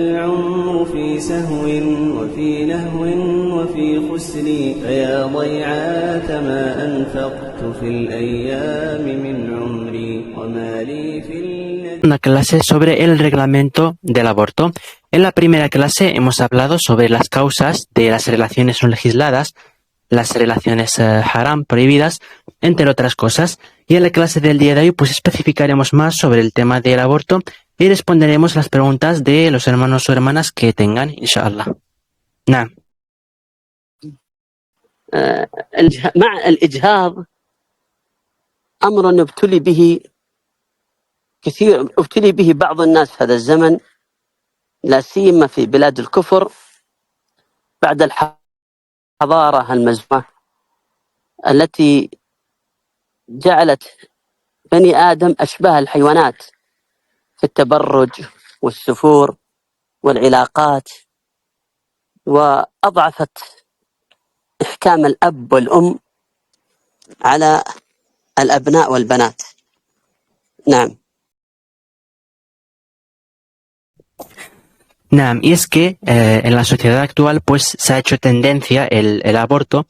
العمر في سهو وفي لهو وفي خسر فيا ضيعات ما أنفقت في الأيام من عمري وما لي في Una clase sobre el reglamento del aborto. En la primera clase hemos hablado sobre las causas de las relaciones no legisladas, las relaciones haram, prohibidas, entre otras cosas. Y en la clase del día de hoy pues especificaremos más sobre el tema del aborto y responderemos las preguntas de los hermanos o hermanas que tengan, inshallah. نعم. مع الإجهاض أمر ابتلي به بعض الناس في هذا الزمن، لا سيما في بلاد الكفر بعد الحضارة المزمة التي جعلت بني آدم أشباه الحيوانات في التبرج والسفور والعلاقات، وأضعفت إحكام الأب والأم على الأبناء والبنات. نعم. Naam, y es que en la sociedad actual pues se ha hecho tendencia el aborto,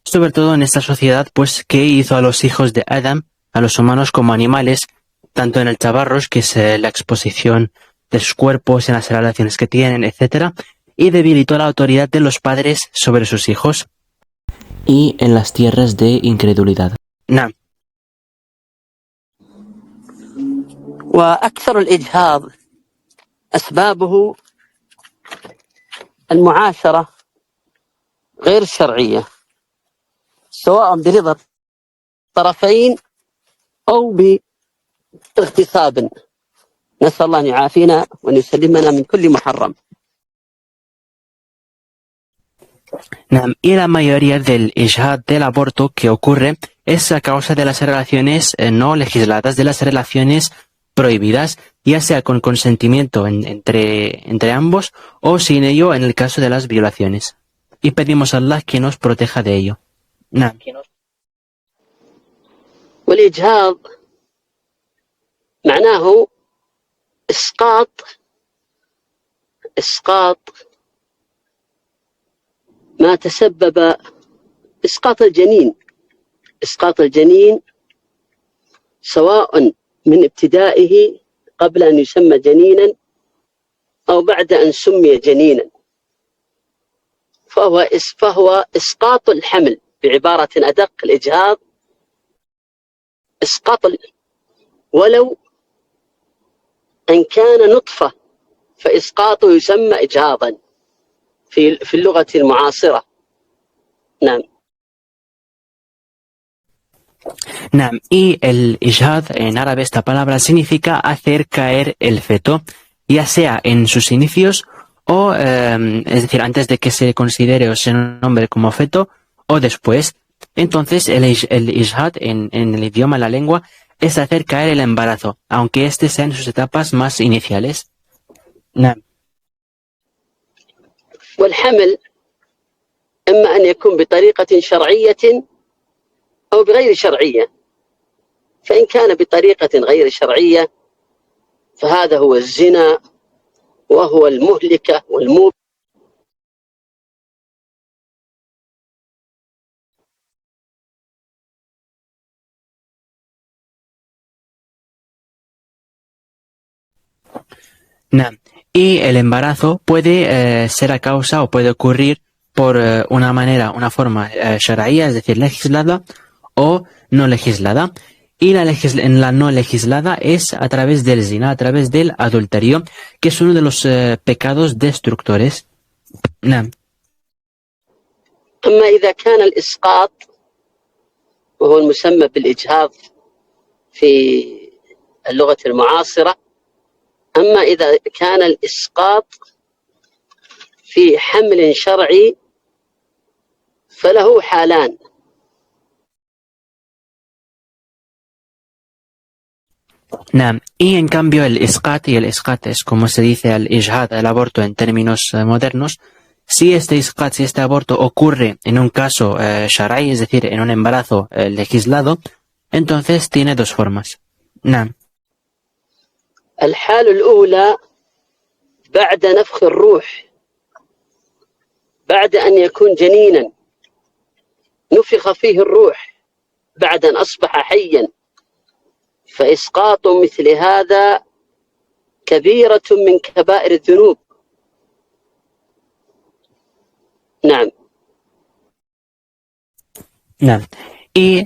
sobre todo en esta sociedad pues que hizo a los hijos de Adam, a los humanos como animales, tanto en el tabarrush, que es la exposición de sus cuerpos, en las relaciones que tienen, etc., y debilitó la autoridad de los padres sobre sus hijos, y en las tierras de incredulidad. Naam. وأكثر الإجهاض أسبابه المعاشرة غير الشرعية، سواء برضا الطرفين أو باغتصاب. نسأل الله أن يعافينا وأن يسلمنا من كل محرم. Y la mayoría del ijhad, del aborto que ocurre, es a causa de las relaciones no legisladas, de las relaciones prohibidas, ya sea con consentimiento entre ambos o sin ello en el caso de las violaciones. Y pedimos a Allah que nos proteja de ello. نعم. والإجهاض معناه إسقاط ما تسبب إسقاط الجنين سواء من ابتدائه قبل أن يسمى جنينا أو بعد أن سمي جنينا، فهو إسقاط الحمل. بعبارة أدق، الإجهاض إسقاط ولو أن كان نطفة فإسقاطه يسمى إجهاضا في اللغة المعاصرة. نعم. Naam, y el ijhad en árabe, esta palabra significa hacer caer el feto, ya sea en sus inicios o, es decir, antes de que se considere o se nombre como feto o después. Entonces, el ijhad en el idioma, en la lengua, es hacer caer el embarazo, aunque este sea en sus etapas más iniciales. Naam. والحمل إما أن يكون بطريقة شرعية أو بغير شرعية، فإن كان بطريقة غير شرعية فهذا هو الزنا وهو المهلكة والموبقة. Naam. Y el embarazo puede ser a causa o puede ocurrir por una forma sharaía, es decir, legislada o no legislada. Y en la no legislada es a través del zina, a través del adulterio, que es uno de los pecados destructores. نعم. أما إذا كان الإسقاط وهو المسمى بالإجهاض في اللغة المعاصرة، أما إذا كان الإسقاط في حمل شرعي فله حالان. Naam. Y en cambio el isqat, y el isqat es como se dice al ijhad, el aborto en términos modernos, si este isqat, si este aborto ocurre en un caso shara'i, es decir, en un embarazo legislado, entonces tiene dos formas. Naam. الحالة الأولى بعد نفخ الروح، بعد أن يكون جنينا نفخ فيه الروح بعد أن أصبح حيا، فإسقاط مثل هذا كبيرة من كبائر الذنوب. نعم. Nah. Y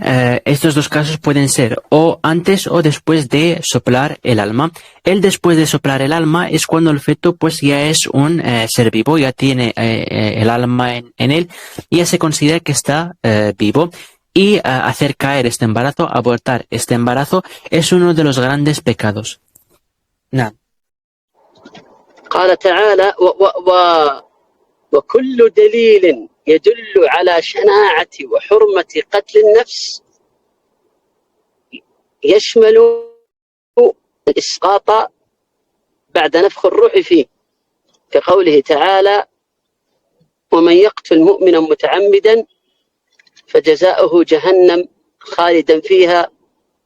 estos dos casos pueden ser o antes o después de soplar el alma. El después de soplar el alma es cuando el feto pues ya es un ser vivo, ya tiene el alma en él, y ya se considera que está vivo. Y hacer caer este embarazo, abortar este embarazo, es uno de los grandes pecados. Nah. قال تعالى وكل دليل يدل على شناعة وحرمة قتل النفس يشمل الإسقاط بعد نفخ الروح فيه، كقوله تعالى ومن يقتل مؤمنا متعمدا فجزاؤه جهنم خالدا فيها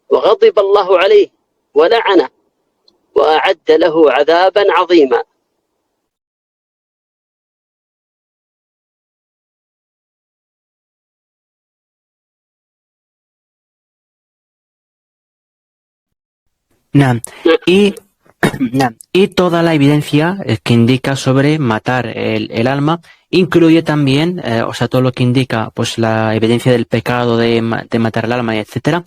وغضب الله عليه ولعنه وأعد له عذابا عظيما. Nah. Y, nah. Y toda la evidencia que indica sobre matar el alma incluye también, o sea, todo lo que indica pues la evidencia del pecado de matar el alma, etcétera,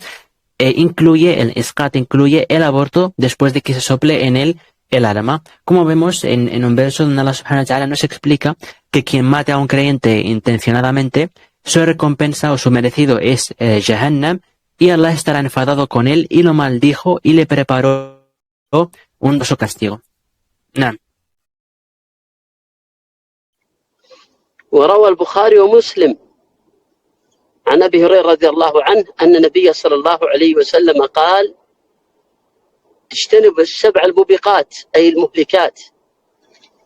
incluye el isqat, incluye el aborto después de que se sople en él el alma. Como vemos en un verso donde Allah subhanahu wa ta'ala nos explica que quien mate a un creyente intencionadamente, su recompensa o su merecido es Jahannam, y Allah estará enfadado con él y lo maldijo y le preparó un su castigo. Nah. وروى البخاري ومسلم عن أبي هريرة رضي الله عنه أن النبي صلى الله عليه وسلم قال اجتنبوا السبع الموبقات أي المهلكات،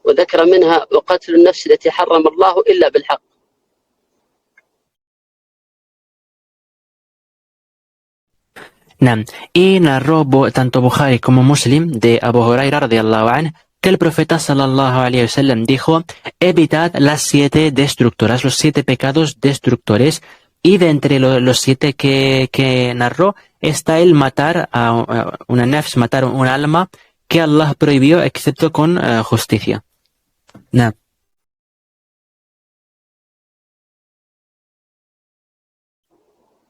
وذكر منها وقتل النفس التي حرم الله إلا بالحق. Nam. Y narró tanto Bukhari como Muslim de Abu Huraira radiyallahu anhu que el profeta sallallahu alayhi wasallam dijo: evitad las 7 destructoras, los 7 pecados destructores, y de entre los 7 que narró está el matar a una nafs, matar un alma que Allah prohibió excepto con justicia. Nam.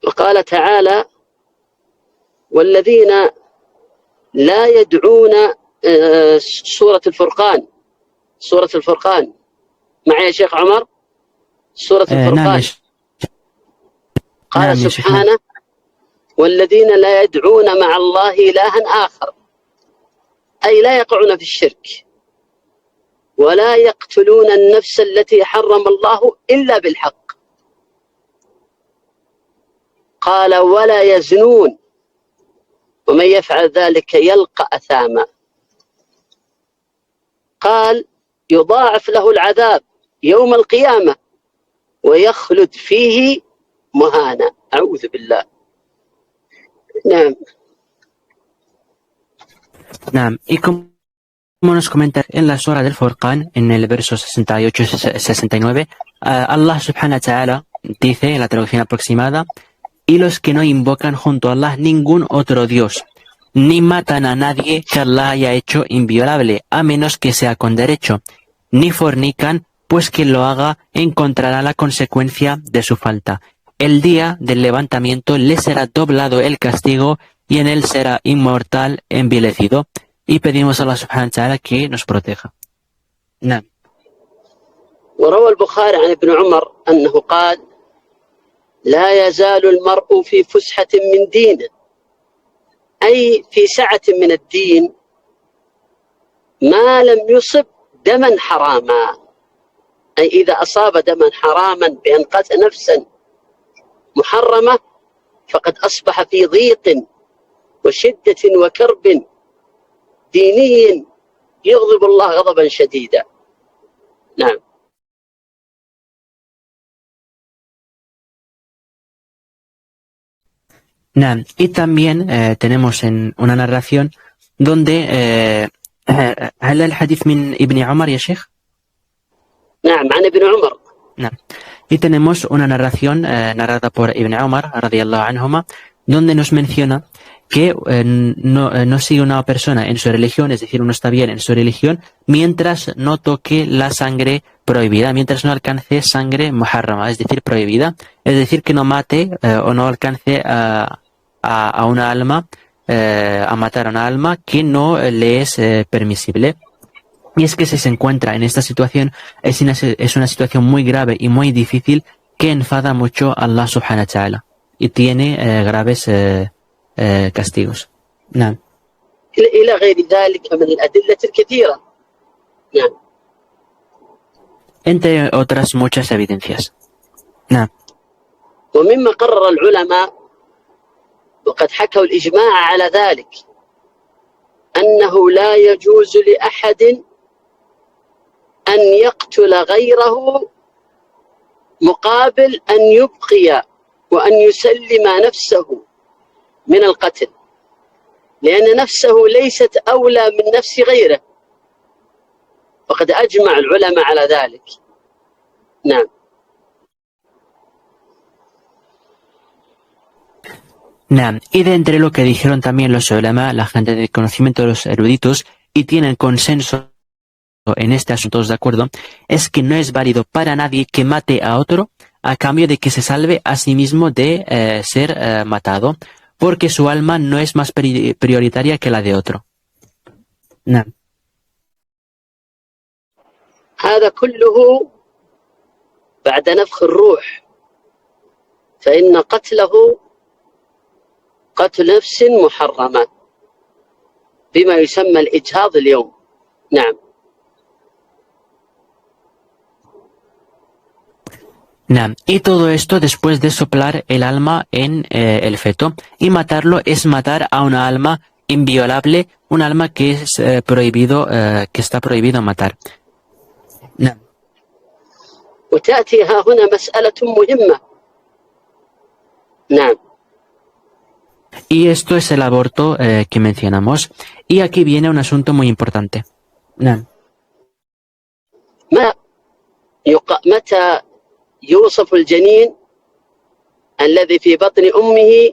وقال تعالى والذين لا يدعون سورة الفرقان معي يا شيخ عمر، سورة الفرقان. قال سبحانه والذين لا يدعون مع الله إلها آخر، أي لا يقعون في الشرك ولا يقتلون النفس التي حرم الله إلا بالحق. قال ولا يزنون ومن يفعل ذلك يلقى أثاما. قال يضاعف له العذاب يوم القيامة ويخلد فيه مهانا. أعوذ بالله. نعم. Nam. Y como nos comenta en la sura del Furqan, en el verso 68-69, Allah subhanahu wa ta'ala dice en la traducción aproximada: y los que no invocan junto a Allah ningún otro Dios, ni matan a nadie que Allah haya hecho inviolable, a menos que sea con derecho, ni fornican, pues quien lo haga encontrará la consecuencia de su falta. El día del levantamiento le será doblado el castigo y en él será inmortal envilecido. Y pedimos a Allah subhanahu wa ta'ala que nos proteja. نعم. وروى البخاري عن ابن عمر أنه قال لا يزال المرء في فسحة من دينه، أي في سعة من الدين ما لم يصب دما حراما، أي إذا أصاب دما حراما بأن قتل نفسا محرمة فقد أصبح في ضيق وشدة وكرب ديني يغضب الله غضبا شديدا. نعم. Nah. Y también tenemos en una narración donde هل الحديث من ابن عمر يا شيخ؟ نعم، عن ابن عمر. نعم. Y tenemos una narración narrada por Ibn Umar, radiyallahu anhuma, donde nos menciona que no sigue una persona en su religión, es decir, uno está bien en su religión, mientras no toque la sangre prohibida, mientras no alcance sangre muharrama, es decir, prohibida, es decir, que no mate o no alcance a una alma, a matar a una alma que no le es permisible. Y es que si se encuentra en esta situación, es una situación muy grave y muy difícil que enfada mucho a Allah subhanahu wa ta'ala y tiene graves castigos. نعم. إلى غير ذلك من الأدلة الكثيرة. نعم. Entre otras muchas evidencias. نعم. ومما قرر العلماء وقد حكوا الإجماع على ذلك أنه لا يجوز لأحد أن يقتل غيره مقابل أن يبقي وأن يسلم نفسه من القتل، لأن نفسه ليست أولى من نفس غيره، وقد أجمع العلماء على ذلك. نعم. Naam. Y de entre lo que dijeron también los ulama, la gente de conocimiento de los eruditos, y tienen consenso en este asunto, todos de acuerdo, es que no es válido para nadie que mate a otro a cambio de que se salve a sí mismo de ser matado, porque su alma no es más prioritaria que la de otro. Naam. هذا كله بعد نفخ الروح، فإن قتله قتل نفس محرمة بما يسمى الإجهاض اليوم. نعم. Naam. Y todo esto después de soplar el alma en el feto. Y matarlo es matar a una alma inviolable, un alma que es prohibido, que está prohibido matar. نعم. وتأتي ها هنا مسألة مهمة. نعم. Y esto es el aborto que mencionamos. Y aquí viene un asunto muy importante. نعم. متى يوصف الجنين الذي في بطن أمه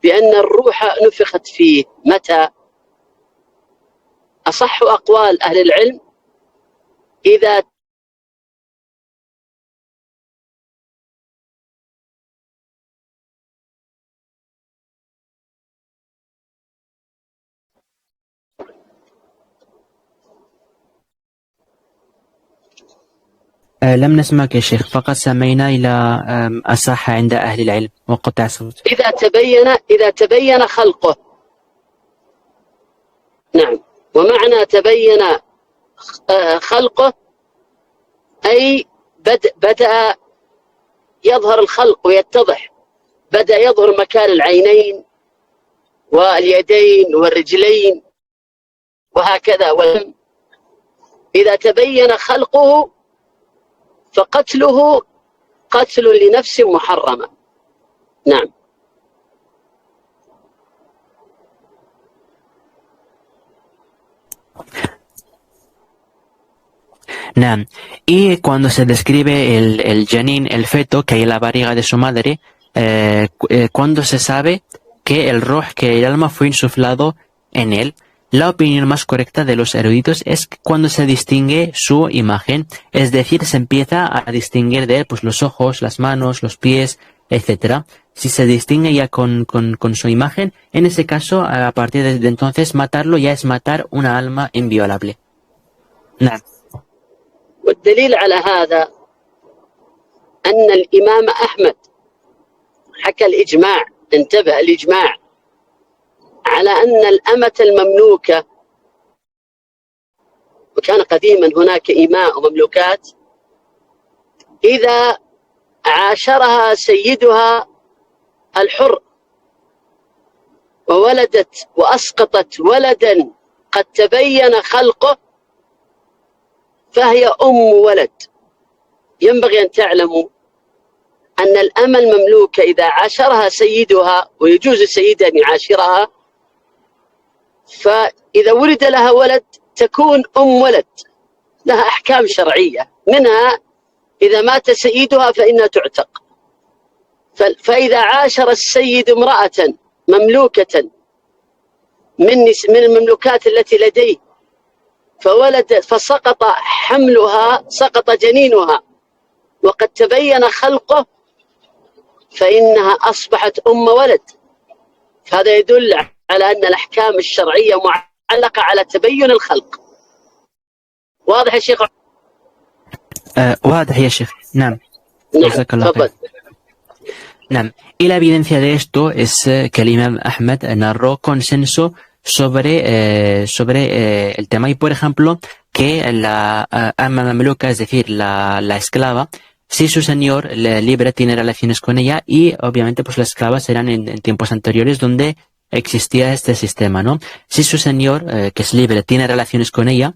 بأن الروح نفخت فيه؟ متى؟ أصح أقوال أهل العلم إذا لم نسمعك يا شيخ، فقط سمعنا إلى الصحة عند أهل العلم وقطع صوت. إذا تبين خلقه. نعم. ومعنى تبين خلقه أي بدأ يظهر الخلق ويتضح، بدأ يظهر مكان العينين واليدين والرجلين وهكذا. إذا تبين خلقه فقتله قتل لنفس محرمة. نعم. Naam. Y cuando se describe el janin, el feto, que hay en la barriga de su madre, cuando se sabe que el ruh, que el alma fue insuflado en él, la opinión más correcta de los eruditos es cuando se distingue su imagen, es decir, se empieza a distinguir de él pues, los ojos, las manos, los pies, etc. Si se distingue ya con su imagen, en ese caso, a partir de entonces, matarlo ya es matar una alma inviolable. Naam. والدليل على هذا أن الإمام أحمد حكى الإجماع، انتبه، الإجماع على أن الأمة المملوكة، وكان قديما هناك إماء ومملوكات، إذا عاشرها سيدها الحر وولدت وأسقطت ولدا قد تبين خلقه فهي أم ولد. ينبغي أن تعلموا أن الأمة المملوكة إذا عاشرها سيدها، ويجوز السيد أن يعاشرها، فإذا ولد لها ولد تكون ولد، لها أحكام شرعية، منها إذا مات سيدها فإنها تعتق. فإذا عاشر السيد امرأة مملوكة من المملوكات التي لديه فولدت فسقط حملها، سقط جنينها وقد تبين خلقه، فإنها أصبحت ولد. فهذا يدل على أن الأحكام الشرعية معلقة على تبين الخلق. واضح يا شيخ؟ واضح يا شيخ. نعم. نعم تفضل. نعم. Y la evidencia de esto es que el imam Ahmad narró consenso sobre el tema. Y por ejemplo, que la ama mameluca, es decir, la esclava, si su señor libre tiene relaciones con ella, y obviamente pues las esclavas eran en tiempos anteriores donde existía este sistema, ¿no? Si su señor, que es libre, tiene relaciones con ella,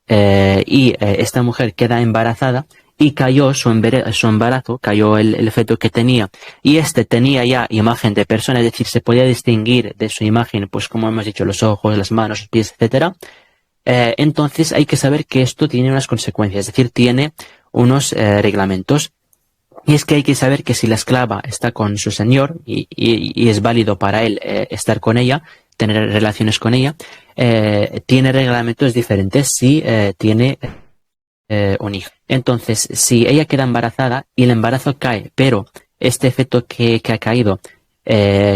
y esta mujer queda embarazada, y cayó su embarazo, cayó el feto que tenía, y este tenía ya imagen de persona, es decir, se podía distinguir de su imagen, pues como hemos dicho, los ojos, las manos, los pies, etcétera. Entonces hay que saber que esto tiene unas consecuencias, es decir, tiene unos reglamentos. Y es que hay que saber que si la esclava está con su señor y es válido para él estar con ella, tener relaciones con ella, tiene reglamentos diferentes si tiene un hijo. Entonces, si ella queda embarazada y el embarazo cae, pero este feto que ha caído,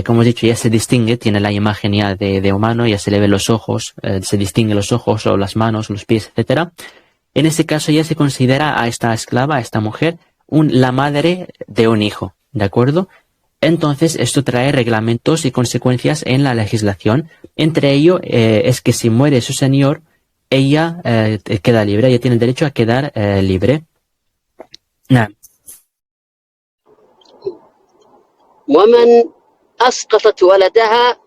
como he dicho, ya se distingue, tiene la imagen ya de humano, ya se le ven los ojos, se distingue los ojos o las manos, los pies, etcétera. En ese caso ya se considera a esta esclava, a esta mujer, la madre de un hijo, ¿de acuerdo? Entonces, esto trae reglamentos y consecuencias en la legislación. Entre ello, es que si muere su señor, ella queda libre, ella tiene el derecho a quedar libre. نعم. ومن أسقطت ولدها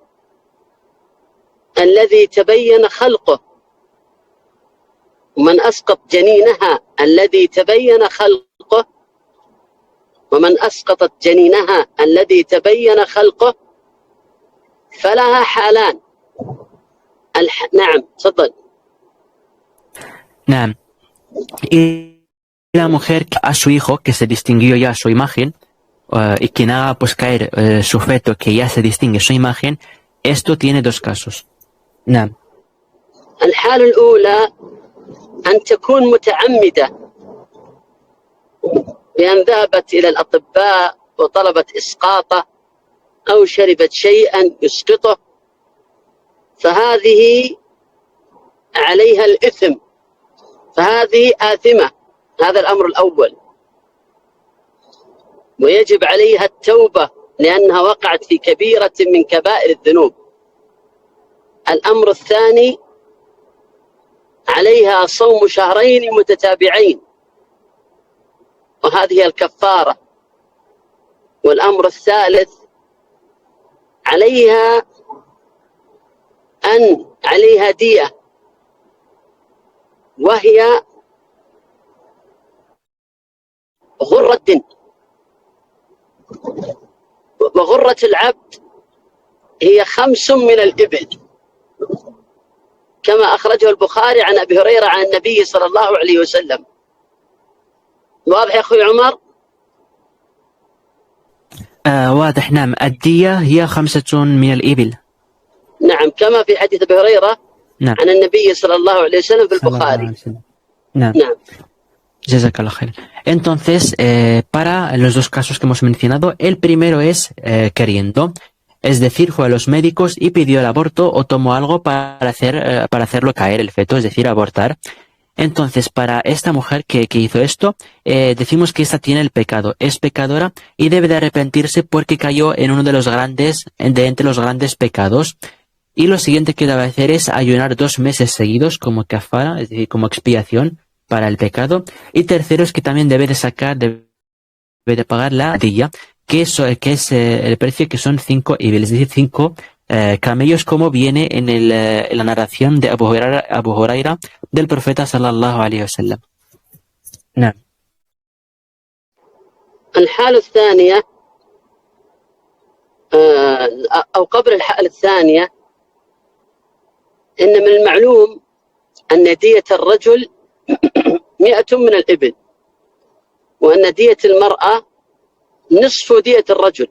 الذي تبين خلقه، ومن أسقط جنينها الذي تبين خلقه، ومن أسقطت جنينها الذي تبين خلقه فلها حالان. نعم تفضل. نعم. Y la mujer a su hijo, que se distinguió ya su imagen, y quien haga pues caer su feto, que ya se distingue su imagen, esto tiene dos casos. نعم. الحالة الأولى أن تكون متعمدة، بأن ذهبت إلى الأطباء وطلبت إسقاطه أو شربت شيئا يسقطه، فهذه عليها الإثم، فهذه آثمة. هذا الأمر الأول، ويجب عليها التوبة لأنها وقعت في كبيرة من كبائر الذنوب. الأمر الثاني، عليها صوم شهرين متتابعين، وهذه الكفارة. والأمر الثالث، عليها دية، وهي غرة الدين. وغرة العبد هي 5 من الإبل، كما أخرجه البخاري عن أبي هريرة عن النبي صلى الله عليه وسلم. واضح يا أخوي عمر؟ واضح. نعم. الدية هي 5 من الإبل. نعم، كما في حديث أبي هريرة. نعم. عن النبي صلى الله عليه وسلم في البخاري. نعم. نعم. Jazakallah khair. Entonces, para los dos casos que hemos mencionado, el primero es queriendo, es decir, fue a los médicos y pidió el aborto o tomó algo para hacerlo caer el feto, es decir, abortar. Entonces, para esta mujer que hizo esto, decimos que esta tiene el pecado, es pecadora y debe de arrepentirse porque cayó en uno de entre los grandes pecados. Y lo siguiente que debe hacer es ayunar 2 meses seguidos como kafara, es decir, como expiación para el pecado. Y tercero es que también debe de pagar la diyya, que es el precio, que son 5 ibil, es decir, 5 camellos, como viene en la narración de Abu Huraira del profeta sallallahu alayhi wa sallam. نعم. الحالة الثانية أو قبل الحالة الثانية، إن من المعلوم أن دية الرجل 100 من الإبل، وأن دية المرأة نصف دية الرجل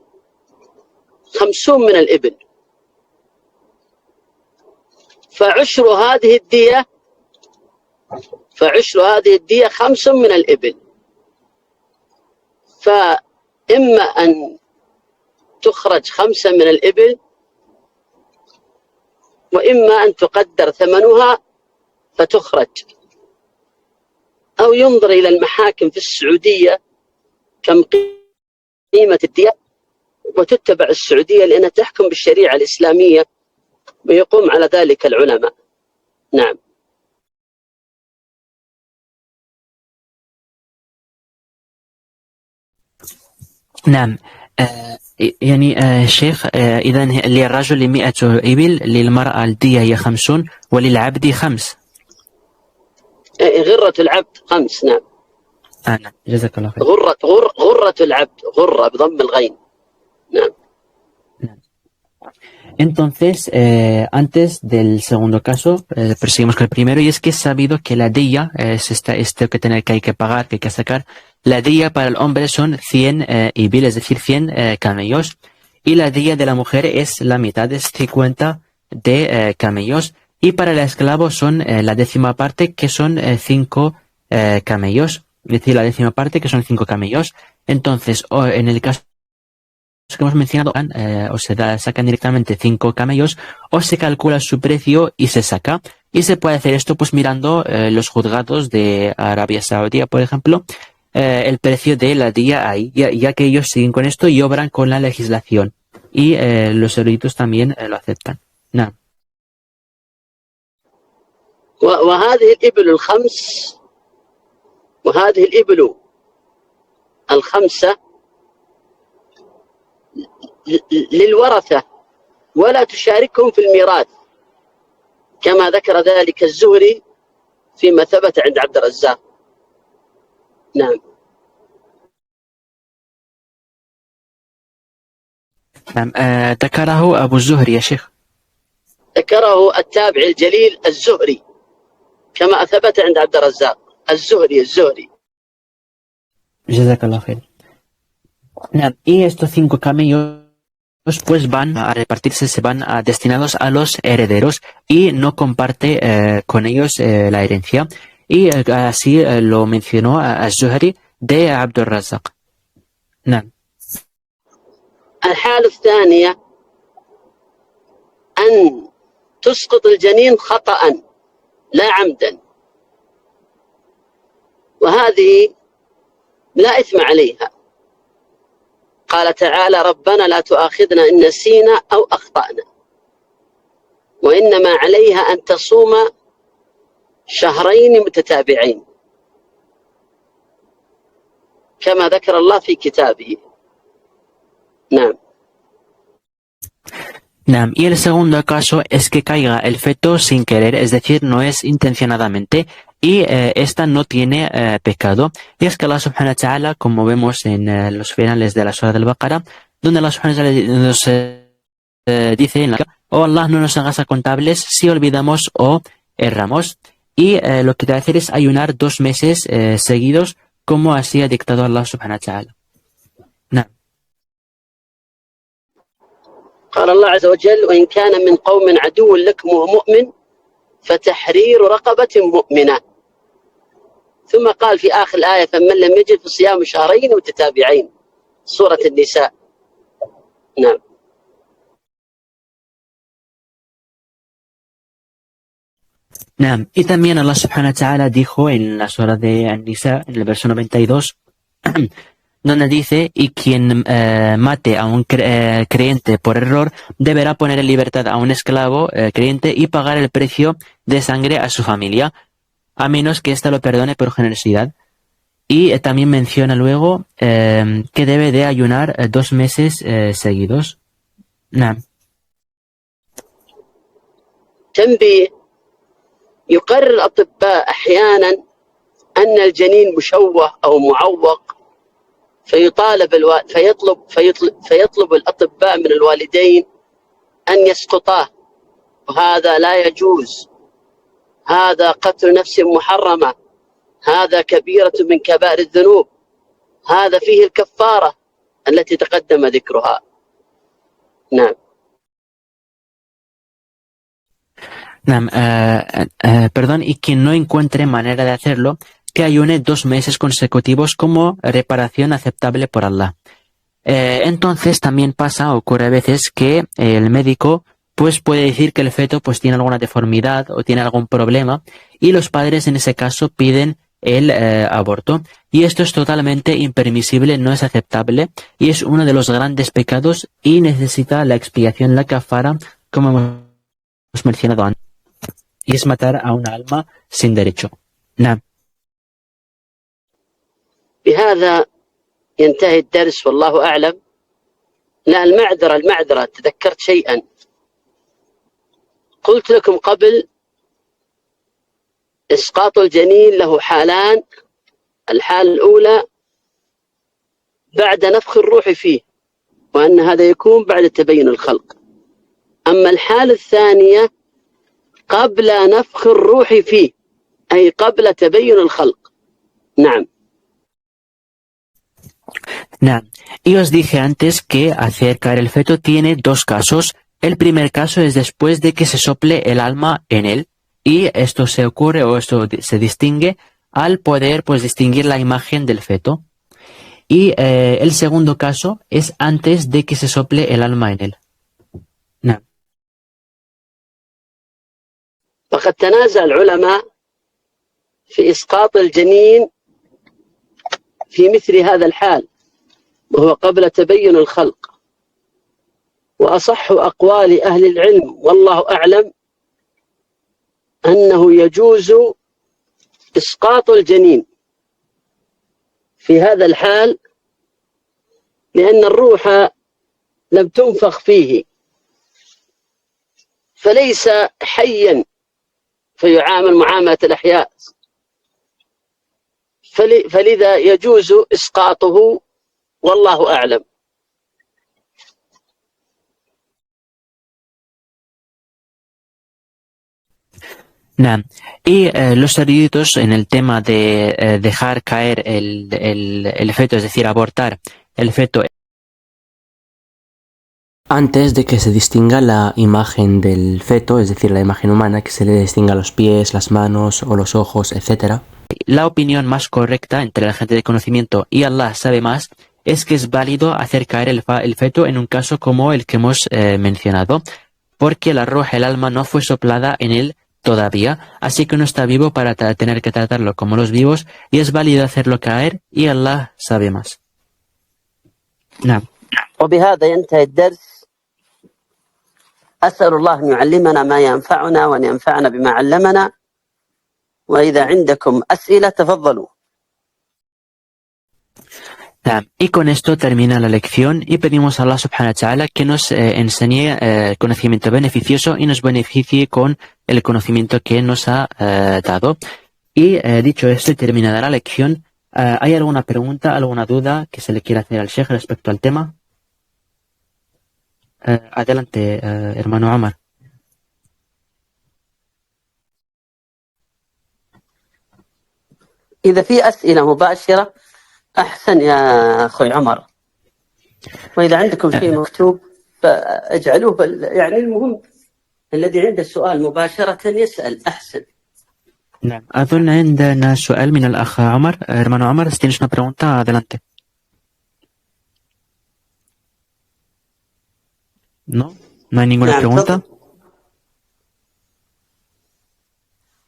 50 من الإبل، فعشر هذه الدية 5 من الإبل. فإما أن تخرج 5 من الإبل، وإما أن تقدر ثمنها فتخرج، أو ينظر إلى المحاكم في السعودية كم قيمة الدية وتتبع السعودية، لأنها تحكم بالشريعة الإسلامية ويقوم على ذلك العلماء. نعم. نعم. يعني شيخ، إذا للرجل 100 إبل، للمرأة الدية هي 50 وللعبد 5. غرة العبد 5. نعم. نعم، جزاك الله خير. غرة العبد، غرة بضم الغين. نعم. Entonces, antes del segundo caso, perseguimos con el primero, y es que es sabido que la día, es esto que hay que pagar, que hay que sacar. La día para el hombre son 100 ibil, es decir, 100 camellos, y la día de la mujer es la mitad, es 50 de camellos, y para el esclavo son la décima parte, que son 5 camellos, es decir, la décima parte, que son 5 camellos. Entonces, en el caso que hemos mencionado, o se sacan directamente 5 camellos, o se calcula su precio y se saca. Y se puede hacer esto pues mirando los juzgados de Arabia Saudí, por ejemplo, el precio de la día ahí, ya que ellos siguen con esto y obran con la legislación. Y los eruditos también lo aceptan. No. وهذه الإبل الخمسة للورثة ولا تشاركهم في الميراث، كما ذكر ذلك الزهري فيما ثبت عند عبد الرزاق. نعم. نعم. ذكره أبو الزهري يا شيخ. ذكره التابع الجليل الزهري كما ثبت عند عبد الرزاق. الزهري. Jazakallah khair. Y estos 5 camellos pues van a repartirse, se van destinados a los herederos y no comparte con ellos la herencia. Y así lo mencionó a Zuhri de Abdul Razzaq. نعم. الحالة الثانية أن تسقط الجنين خطأ لا عمدا، وهذه لا إثم عليها. قال تعالى: ربنا لا تؤاخذنا إن نسينا أو أخطأنا، وإنما عليها أن تصوم شهرين متتابعين كما ذكر الله في كتابه. نعم. نعم. Y el segundo caso es que caiga el feto sin querer, es decir, no es intencionadamente, y esta no tiene pecado. Y es que Allah subhanahu wa ta'ala, como vemos en los finales de la Surah del Baqarah, donde Allah subhanahu wa ta'ala nos dice en la oh Allah, no nos hagas contables si olvidamos o erramos. Y lo que debe hacer es ayunar 2 meses seguidos, como así ha dictado Allah subhanahu wa ta'ala. نعم. قال الله عز وجل: وإن كان من قوم عدو لكم وهو مؤمن فتحرير رقبة مؤمنة. ثم قال في آخر الآية: فمن لم يجد فصيام شهرين متتابعين. سورة النساء. نعم. نعم. Y también Allah subhanahu wa ta'ala dijo en la Surah de An-Nisa, en el verso 92, donde dice: y quien mate a un creyente por error deberá poner en libertad a un esclavo creyente y pagar el precio de sangre a su familia, a menos que ésta lo perdone por generosidad. Y también menciona luego que debe de ayunar 2 meses seguidos. نعم. تنبيه: يقرر الأطباء أحيانا أن الجنين مشوه أو معوق، فيطلب الأطباء من الوالدين أن يسقطاه وهذا لا يجوز، هذا قتل نفس محرمة، هذا كبيرة من كبائر الذنوب، هذا فيه الكفارة التي تقدم ذكرها. نعم. Nam, perdón, y quien no encuentre manera de hacerlo, que ayune 2 meses consecutivos como reparación aceptable por Allah. Entonces también ocurre a veces que el médico pues puede decir que el feto pues tiene alguna deformidad o tiene algún problema y los padres en ese caso piden el aborto. Y esto es totalmente impermisible, no es aceptable y es uno de los grandes pecados y necesita la expiación, la kafara, como hemos mencionado antes. Y es matar a una alma sin derecho. نعم. بهذا ينتهي الدرس والله أعلم. لا، المعذرة تذكرت شيئا قلت لكم قبل. إسقاط الجنين له حالان. الحالة الأولى بعد نفخ الروح فيه، وأن هذا يكون بعد تبين الخلق. أما الحالة الثانية قبل نفخ الروح فيه، أي قبل تبين الخلق. نعم. Nah, y os dije antes que hacer caer el feto tiene 2 casos. El primer caso es después de que se sople el alma en él. Y esto se ocurre o esto se distingue al poder pues distinguir la imagen del feto. Y el segundo caso es antes de que se sople el alma en él. Nah. فقد تنازع العلماء في إسقاط الجنين في مثل هذا الحال وهو قبل تبين الخلق. وأصح أقوال أهل العلم والله أعلم أنه يجوز إسقاط الجنين في هذا الحال، لأن الروح لم تنفخ فيه فليس حيا فيعامل معاملة الأحياء، فلذا يجوز إسقاطه والله أعلم. Nah. Y los eruditos en el tema de dejar caer el feto, es decir, abortar el feto antes de que se distinga la imagen del feto, es decir, la imagen humana, que se le distinga los pies, las manos o los ojos, etc. La opinión más correcta entre la gente de conocimiento y Allah sabe más es que es válido hacer caer el feto en un caso como el que hemos mencionado, porque la ruh, el alma, no fue soplada en él todavía, así que no está vivo para tener que tratarlo como los vivos y es válido hacerlo caer y Allah sabe más. نعم. وبهذا ينتهي الدرس. أسأل الله أن يعلمنا ما ينفعنا وأن ينفعنا بما علمنا. وإذا عندكم أسئلة تفضلوا. Y con esto termina la lección y pedimos a Allah subhanahu wa ta'ala que nos enseñe conocimiento beneficioso y nos beneficie con el conocimiento que nos ha dado. Y dicho esto, terminada la lección. ¿Hay alguna pregunta, alguna duda que se le quiera hacer al Sheikh respecto al tema? Adelante, hermano Omar. إذا في أسئلة مباشرة أحسن يا أخوي عمر، وإذا عندكم شيء مكتوب فاجعلوه، يعني المهم الذي عنده السؤال مباشرة يسأل أحسن. نعم. أظن عندنا سؤال من الأخ عمر. hermano Omar, si tienes una pregunta, adelante. ¿No? ¿No hay ninguna pregunta?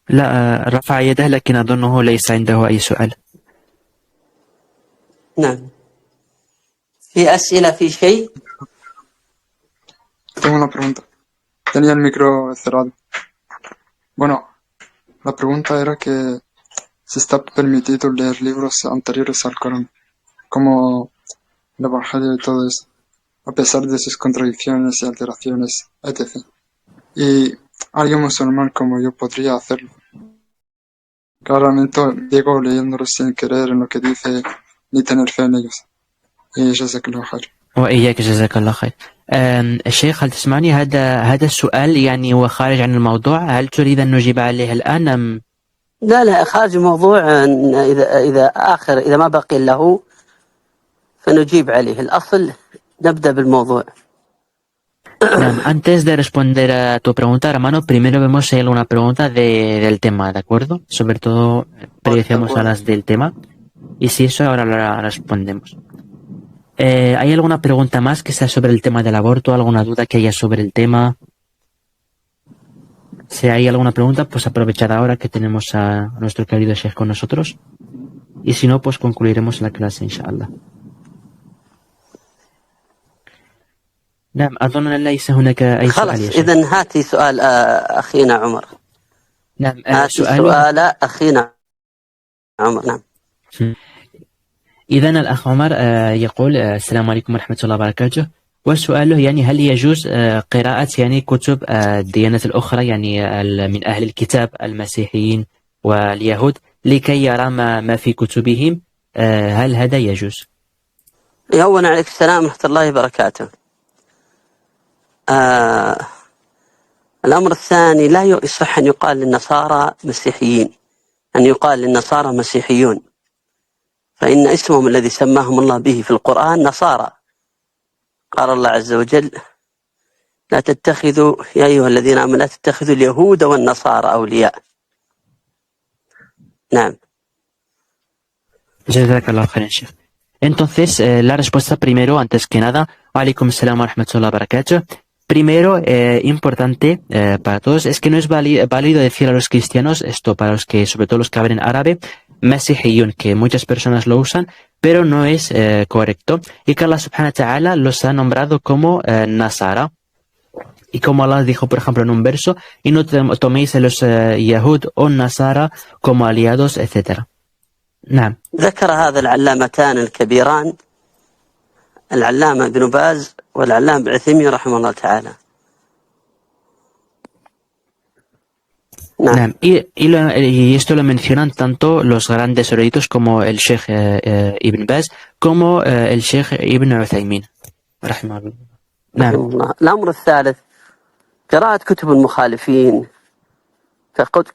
لا، رفع يده لكن أظنه ليس عنده أي سؤال. نعم. في أسئلة في شيء؟ Tengo una pregunta. Tenía el micro cerrado. Bueno, la pregunta era que si está permitido leer libros anteriores al Corán, como el Evangelio y todo eso, a pesar de sus contradicciones y alteraciones, etc. Y alguien musulmán como yo podría hacerlo. Claramente llego leyéndolos sin querer en lo que dice ni tener fe en ellos. Y jazakallahu khair. وإياك جزاك الله خير. الشيخ هل تسمعني؟ هذا السؤال يعني هو خارج عن الموضوع، هل تريد أن نجيب عليه الآن أم؟ لا خارج الموضوع. إذا ما بقي له فنجيب عليه. الأصل نبدأ بالموضوع. Antes de responder a tu pregunta, hermano, primero vemos si hay alguna pregunta del tema, ¿de acuerdo? Sobre todo, priorizamos a las del tema. Y si eso, ahora la respondemos. ¿Hay alguna pregunta más que sea sobre el tema del aborto? ¿Alguna duda que haya sobre el tema? Si hay alguna pregunta, pues aprovechad ahora que tenemos a nuestro querido Sheikh con nosotros. Y si no, pues concluiremos la clase, inshallah. نعم أظن أن ليس هناك أي سؤال خلاص يا شيخ. إذن هاتي سؤال أخينا عمر. نعم هاتي سؤال أخينا عمر. نعم. إذن الأخ عمر يقول السلام عليكم ورحمة الله وبركاته، وسؤاله يعني هل يجوز قراءة يعني كتب الديانات الأخرى يعني من أهل الكتاب المسيحيين واليهود لكي يرى ما في كتبهم، هل هذا يجوز؟ أولا عليك السلام ورحمة الله وبركاته. الأمر الثاني لا يصح أن يقال للنصارى مسيحيين، أن يقال للنصارى مسيحيون، فإن اسمهم الذي سماهم الله به في القرآن نصارى. قال الله عز وجل لا تتخذوا يا أيها الذين آمنوا لا تتخذوا اليهود والنصارى أولياء. نعم. Jazakallah khairan, Sheikh. Entonces, la respuesta primero, antes que nada, alaikum salam wa rahmatullahi wa barakatuh. Primero, importante para todos, es que no es válido decir a los cristianos, esto para los que, sobre todo los que hablan árabe, masihiyun, que muchas personas lo usan, pero no es correcto. Y que Allah subhanahu wa ta'ala los ha nombrado como Nasara. Y como Allah dijo, por ejemplo, en un verso, y no toméis a los Yahud o Nasara como aliados, etc. نعم. ذكر هذا العلامتان الكبيران، العلامة ابن باز والعلامة ابن عثيمين رحمه الله تعالى. نعم. Y esto lo mencionan tanto los grandes eruditos como el Sheikh Ibn Baz como el Sheikh Ibn Uthaymin رحمه الله. نعم. الأمر الثالث قراءة كتب المخالفين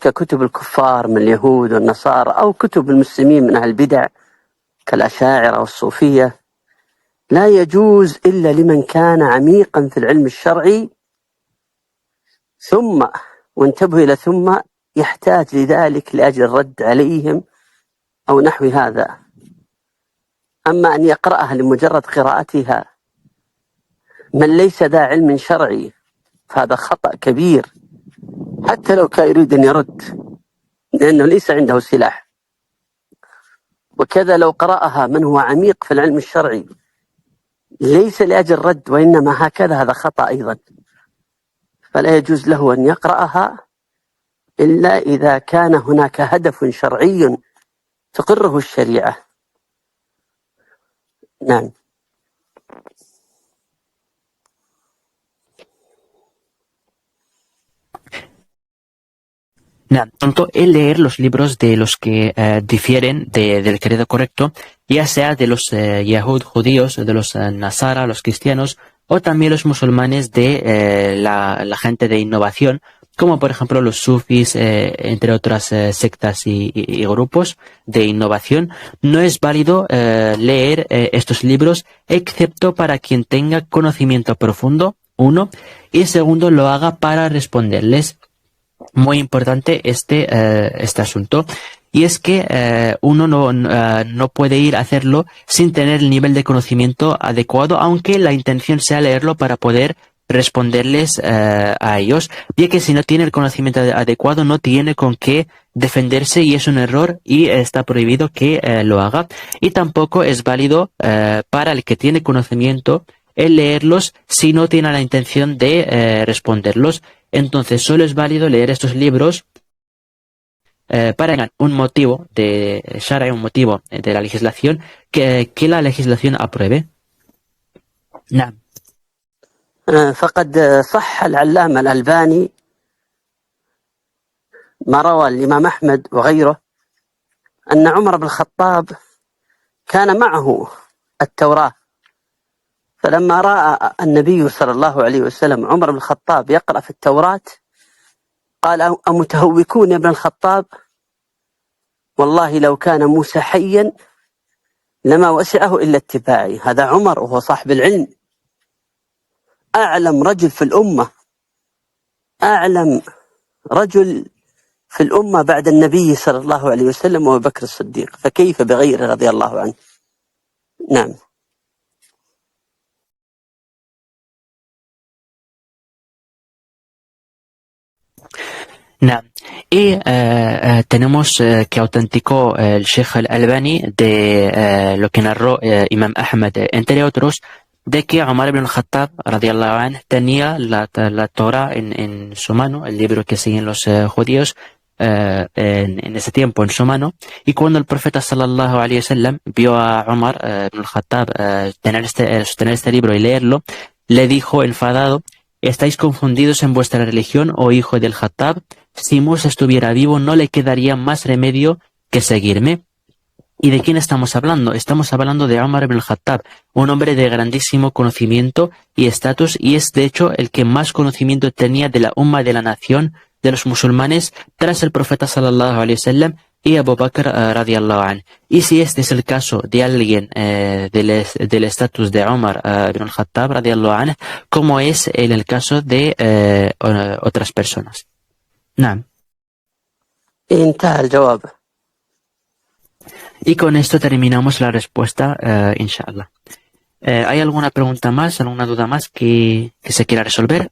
ككتب الكفار من اليهود والنصارى أو كتب المسلمين من أهل البدع كالأشاعرة والصوفية لا يجوز إلا لمن كان عميقا في العلم الشرعي ثم، وانتبهوا إلى ثم، يحتاج لذلك لأجل الرد عليهم أو نحو هذا. أما أن يقرأها لمجرد قراءتها من ليس ذا علم شرعي فهذا خطأ كبير، حتى لو كان يريد أن يرد، لأنه ليس عنده سلاح. وكذا لو قرأها من هو عميق في العلم الشرعي ليس لأجل الرد وإنما هكذا، هذا خطأ أيضا. فلا يجوز له أن يقرأها إلا إذا كان هناك هدف شرعي تقره الشريعة. نعم. Tanto el leer los libros de los que difieren del credo correcto, ya sea de los Yahud judíos, de los Nasara, los cristianos, o también los musulmanes de la gente de innovación, como por ejemplo los sufis, entre otras sectas y grupos de innovación, no es válido leer estos libros excepto para quien tenga conocimiento profundo, uno, y segundo, lo haga para responderles. Muy importante este asunto, y es que uno no puede ir a hacerlo sin tener el nivel de conocimiento adecuado, aunque la intención sea leerlo para poder responderles a ellos, ya que si no tiene el conocimiento adecuado no tiene con qué defenderse y es un error y está prohibido que lo haga. Y tampoco es válido para el que tiene conocimiento el leerlos si no tiene la intención de responderlos. Entonces solo es válido leer estos libros para un motivo de Shara, un motivo de la legislación que la legislación apruebe. نعم. فقد صح العلامة الألباني ما روى الإمام أحمد وغيره أن عمر بن الخطاب كان معه التوراة، فلما رأى النبي صلى الله عليه وسلم عمر بن الخطاب يقرأ في التوراة قال: أمتهوكون يا ابن الخطاب؟ والله لو كان موسى حيا لما وسعه إلا اتباعي. هذا عمر وهو صاحب العلم، أعلم رجل في الأمة، أعلم رجل في الأمة بعد النبي صلى الله عليه وسلم وأبو بكر الصديق، فكيف بغيره رضي الله عنه. نعم. Nah. Y tenemos que autenticó el Sheikh al-Albani de lo que narró Imam Ahmad, entre otros, de que Umar ibn al-Khattab radiyallahu anhu tenía la Torah en su mano, el libro que siguen los judíos en ese tiempo en su mano, y cuando el profeta sallallahu alayhi wa sallam vio a Umar ibn al-Khattab sostener este libro y leerlo, le dijo enfadado: ¿estáis confundidos en vuestra religión, oh hijo del Khattab? Si Musa estuviera vivo, no le quedaría más remedio que seguirme. ¿Y de quién estamos hablando? Estamos hablando de Umar ibn al-Khattab, un hombre de grandísimo conocimiento y estatus, y es de hecho el que más conocimiento tenía de la umma, de la nación, de los musulmanes, tras el profeta sallallahu alayhi wa sallam y Abu Bakr radiyallahu anhu. Y si este es el caso de alguien del estatus de Umar ibn al-Khattab radiyallahu anhu, ¿cómo es en el caso de otras personas? نعم. انتهى الجواب. Y con esto terminamos la respuesta, inshallah. ¿Hay alguna pregunta más, alguna duda más que se quiera resolver?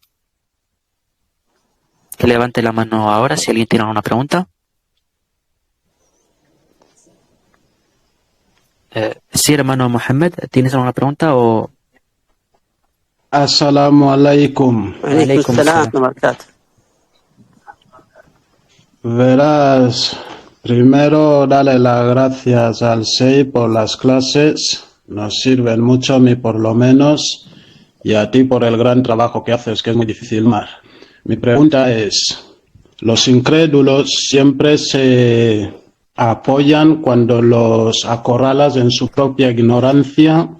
Que levante la mano ahora si alguien tiene alguna pregunta. Sí, hermano Mohammed, ¿tienes alguna pregunta o...? Assalamu alaikum. Alaikum salam wa barakatuh. Verás, primero dale las gracias al SEI por las clases, nos sirven mucho, a mí por lo menos, y a ti por el gran trabajo que haces, que es muy difícil más. Mi pregunta es, los incrédulos siempre se apoyan cuando los acorralas en su propia ignorancia,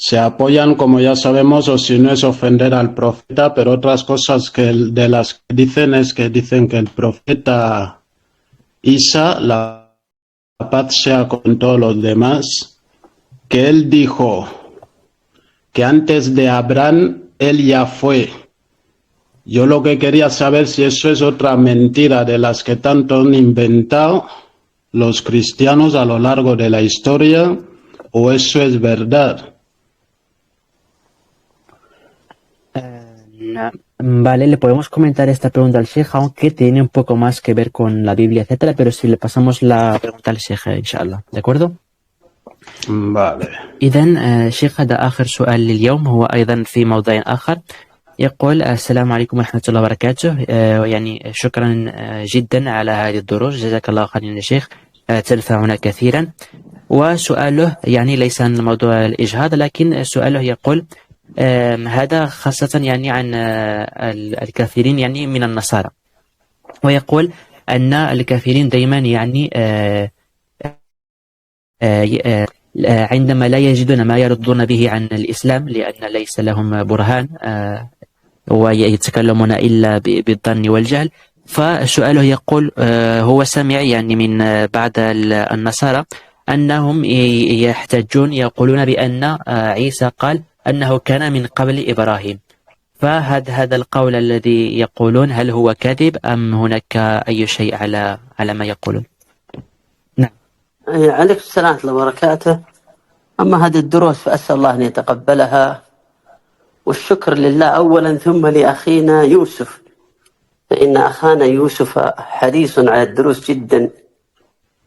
se apoyan, como ya sabemos, o si no es ofender al profeta, pero otras cosas que de las que dicen es que dicen que el profeta Isa, la paz sea con todos los demás, que él dijo que antes de Abraham él ya fue. Yo lo que quería saber si eso es otra mentira de las que tanto han inventado los cristianos a lo largo de la historia, o eso es verdad. Vale, le podemos comentar esta pregunta al Sheikh, aunque tiene un poco más que ver con la Biblia, etcétera, pero si le pasamos la pregunta al Sheikh, inshallah, ¿de acuerdo? Vale. إذن شيخ هذا آخر سؤال لليوم، هو أيضا في موضوع آخر. يقول: السلام عليكم ورحمة الله وبركاته، يعني شكرا جدا على هذه الدروس، جزاك الله خيرا يا شيخ، تنفعنا كثيرا. وسؤاله يعني ليس عن موضوع الإجهاض، لكن سؤاله يقول: هذا خاصة يعني عن الكثيرين يعني من النصارى، ويقول أن الكثيرين دائما يعني عندما لا يجدون ما يردون به عن الإسلام لأن ليس لهم برهان ويتكلمون إلا بالظن والجهل. فسؤاله يقول هو سمع يعني من بعض النصارى أنهم يحتجون يقولون بأن عيسى قال أنه كان من قبل إبراهيم، فهذا القول الذي يقولون هل هو كذب أم هناك أي شيء على ما يقولون؟ نعم. عليكم السلام ورحمة الله وبركاته. أما هذه الدروس فأسأل الله أن يتقبلها، والشكر لله أولا، ثم لأخينا يوسف، فإن أخانا يوسف حريص على الدروس جدا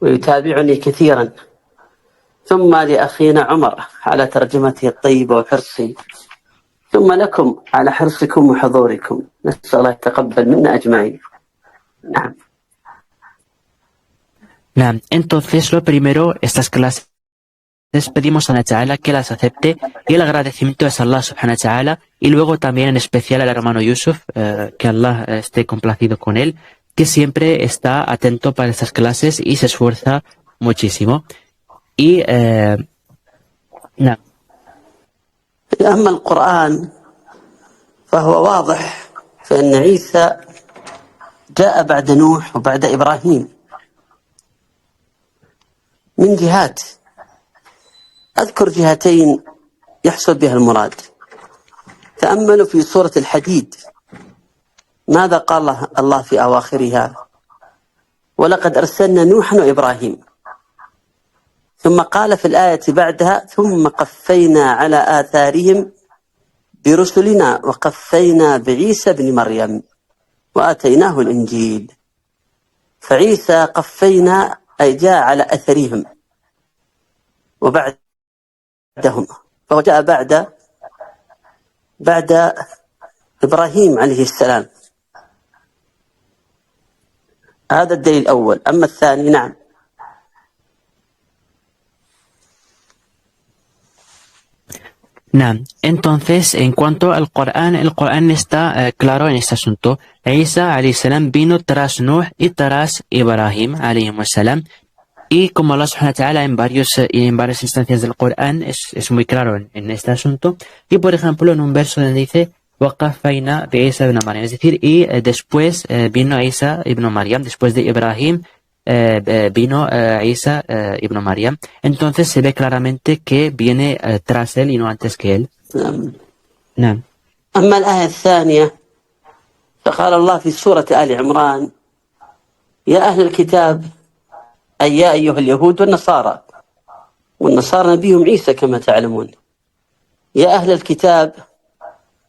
ويتابعني كثيرا، ثم لأخينا عمر على ترجمته الطيبة وحرصي، ثم لكم على حرصكم وحضوركم، نسأل الله يتقبل منا أجمعين. نعم. نعم. Entonces, lo primero, estas clases pedimos a Allah Ta'ala que las acepte, y el agradecimiento es a Allah Subhanahu wa Ta'ala, y luego también en especial al hermano Yusuf, que Allah esté complacido con él, que siempre está atento para estas clases y se esfuerza muchísimo. Y أما القرآن فهو واضح، فإن عيسى جاء بعد نوح وبعد إبراهيم من جهات. أذكر جهتين يحصل بها المراد. تأملوا في سورة الحديد، ماذا قال الله في أواخرها؟ ولقد أرسلنا نوحا وإبراهيم. ثم قال في الآية بعدها: ثم قفينا على آثارهم برسلنا وقفينا بعيسى بن مريم وآتيناه الإنجيل. فعيسى قفينا أي جاء على أثرهم وبعدهم، فهو جاء بعد إبراهيم عليه السلام. هذا الدليل الأول. أما الثاني، نعم. Naam. Entonces, en cuanto al Corán, el Corán está claro en este asunto. Isa alayhi salam vino tras Nuh y tras Ibrahim alayhi salam. Y como Allah subhanahu wa ta'ala en varias instancias del Corán es muy claro en este asunto. Y por ejemplo, en un verso donde dice وَقَفَّيْنَا بِعِيسَى ibn Maryam, es decir, y después vino Isa ibn Maryam, después de Ibrahim vino Isa ibn Maryam. Entonces se ve claramente que viene tras él y no antes que él. نعم. أما الآية الثانية فقال الله في سورة آل عمران: يا أهل الكتاب، أي يا أيها اليهود والنصارى، والنصارى نبيهم عيسى كما تعلمون. يا أهل الكتاب،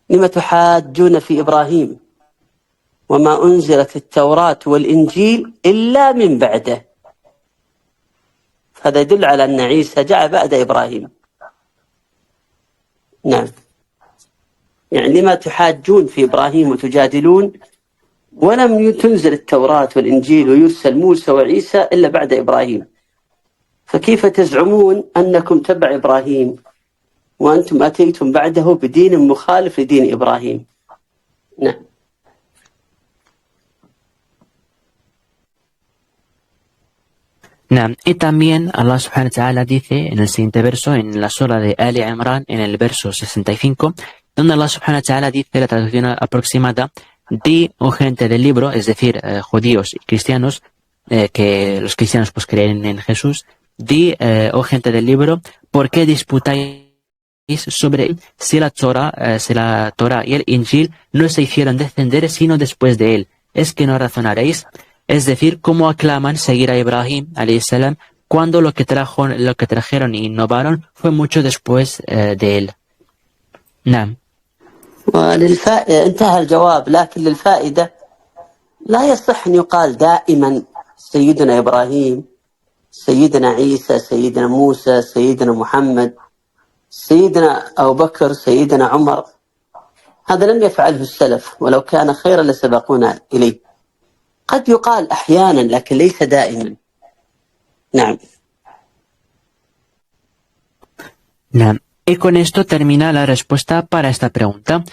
لم تحاجون في إبراهيم وما أنزلت التوراة والإنجيل إلا من بعده. هذا يدل على أن عيسى جاء بعد إبراهيم. نعم، يعني لما تحاجون في إبراهيم وتجادلون ولم تنزل التوراة والإنجيل ويرسل موسى وعيسى إلا بعد إبراهيم، فكيف تزعمون أنكم تبع إبراهيم وأنتم أتيتم بعده بدين مخالف لدين إبراهيم؟ نعم. Y también Allah subhanahu wa ta'ala dice en el siguiente verso, en la sura de Ali Imran, en el verso 65, donde Allah subhanahu wa ta'ala dice, la traducción aproximada: di, oh gente del libro, es decir, judíos y cristianos, que los cristianos pues creen en Jesús, di, oh gente del libro, ¿por qué disputáis sobre si la Torah y el Injil no se hicieron descender sino después de él? ¿Es que no razonaréis? Es decir, ¿cómo aclaman seguir a Ibrahim alayhi salam cuando lo que trajeron y innovaron fue mucho después de él? نعم. انتهى الجواب، لكن للفائدة لا يصح أن يقال دائما سيدنا إبراهيم، سيدنا عيسى، سيدنا موسى، سيدنا محمد، سيدنا أبو بكر، سيدنا عمر. هذا لم يفعله السلف، ولو كان خيرا لسبقونا إليه. قد يقال أحيانا لكن ليس دائما. نعم. نعم. Y con esto termina la respuesta para esta pregunta.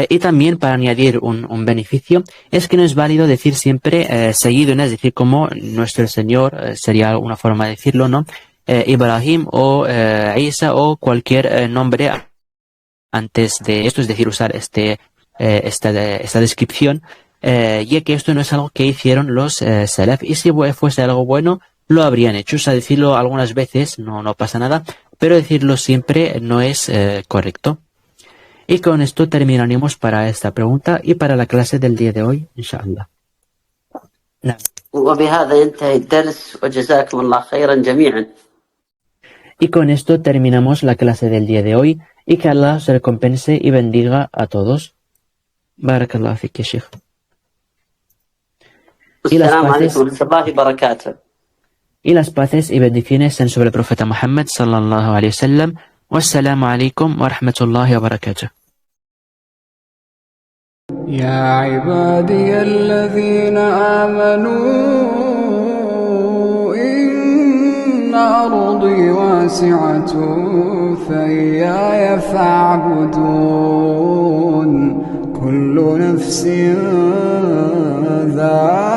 Y también para añadir un beneficio, es que no es válido decir siempre Sayyiduna, es decir, como nuestro Señor, sería una forma de decirlo, ¿no? Ibrahim o Isa o cualquier nombre antes de esto, es decir, usar esta descripción, ya que esto no es algo que hicieron los Salaf, y si fuese algo bueno, lo habrían hecho. O sea, decirlo algunas veces no pasa nada, pero decirlo siempre no es correcto. Y con esto terminaremos para esta pregunta y para la clase del día de hoy, inshallah. Y con esto terminamos la clase del día de hoy, y que Allah os recompense y bendiga a todos. Barakallahu fik, ya Sheikh. Y las paces y bendiciones sean sobre el profeta Muhammad sallallahu alayhi wa sallam. Wassalamu alaikum wa rahmatullahi wa barakatuh. يا عبادي الذين آمنوا إن أرضي واسعة فإياي فاعبدون كل نفس ذائقة